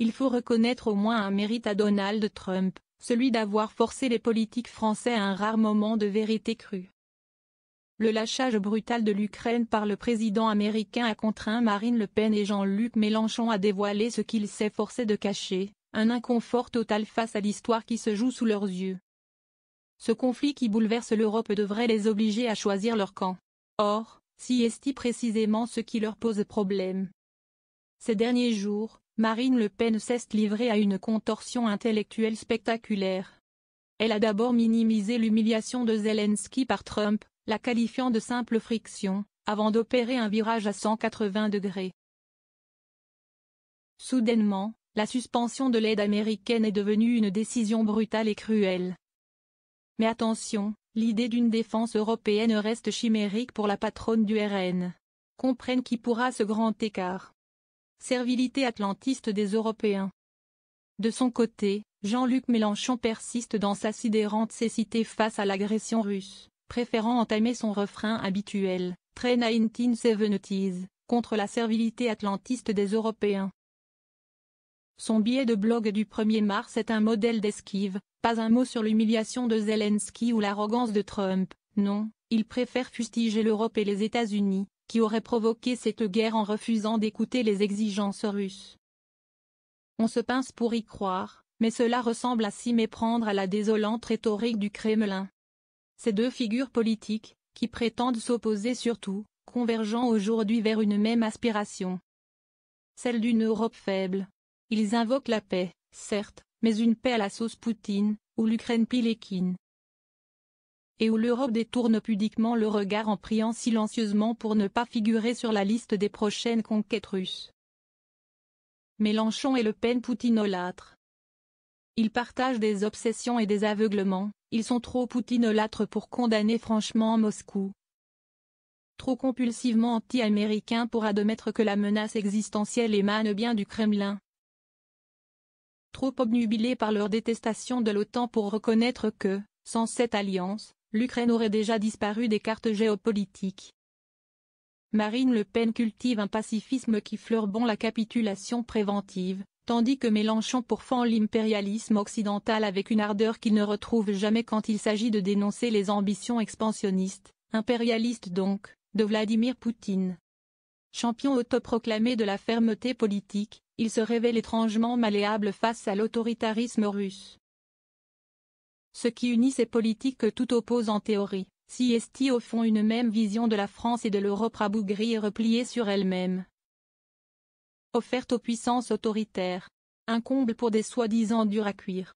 il faut reconnaître au moins un mérite à Donald Trump, celui d'avoir forcé les politiques français à un rare moment de vérité crue. Le lâchage brutal de l'Ukraine par le président américain a contraint Marine Le Pen et Jean-Luc Mélenchon à dévoiler ce qu'ils s'efforçaient de cacher, un inconfort total face à l'histoire qui se joue sous leurs yeux. Ce conflit qui bouleverse l'Europe devrait les obliger à choisir leur camp. Or, si est précisément ce qui leur pose problème. Ces derniers jours, Marine Le Pen s'est livrée à une contorsion intellectuelle spectaculaire. Elle a d'abord minimisé l'humiliation de Zelensky par Trump, la qualifiant de simple friction, avant d'opérer un virage à 180 degrés. Soudainement, la suspension de l'aide américaine est devenue une décision brutale et cruelle. Mais attention, l'idée d'une défense européenne reste chimérique pour la patronne du RN. Comprenne qui pourra ce grand écart. Servilité atlantiste des Européens. De son côté, Jean-Luc Mélenchon persiste dans sa sidérante cécité face à l'agression russe, préférant entamer son refrain habituel, très 1970s, contre la servilité atlantiste des Européens. Son billet de blog du 1er mars est un modèle d'esquive, pas un mot sur l'humiliation de Zelensky ou l'arrogance de Trump, non, il préfère fustiger l'Europe et les États-Unis, qui auraient provoqué cette guerre en refusant d'écouter les exigences russes. On se pince pour y croire, mais cela ressemble à s'y méprendre à la désolante rhétorique du Kremlin. Ces deux figures politiques, qui prétendent s'opposer surtout, convergeant aujourd'hui vers une même aspiration. Celle d'une Europe faible. Ils invoquent la paix, certes, mais une paix à la sauce Poutine, où l'Ukraine pile et quine. Et où l'Europe détourne pudiquement le regard en priant silencieusement pour ne pas figurer sur la liste des prochaines conquêtes russes. Mélenchon et Le Pen poutinolâtres. Ils partagent des obsessions et des aveuglements, ils sont trop poutinolâtres pour condamner franchement Moscou. Trop compulsivement anti-américains pour admettre que la menace existentielle émane bien du Kremlin. Trop obnubilés par leur détestation de l'OTAN pour reconnaître que, sans cette alliance, l'Ukraine aurait déjà disparu des cartes géopolitiques. Marine Le Pen cultive un pacifisme qui fleure bon la capitulation préventive, tandis que Mélenchon pourfend l'impérialisme occidental avec une ardeur qu'il ne retrouve jamais quand il s'agit de dénoncer les ambitions expansionnistes, impérialistes donc, de Vladimir Poutine. Champion autoproclamé de la fermeté politique, il se révèle étrangement malléable face à l'autoritarisme russe. Ce qui unit ces politiques que tout oppose en théorie, si est au fond une même vision de la France et de l'Europe rabougrie et repliée sur elle-même. Offerte aux puissances autoritaires. Un comble pour des soi-disant durs à cuire.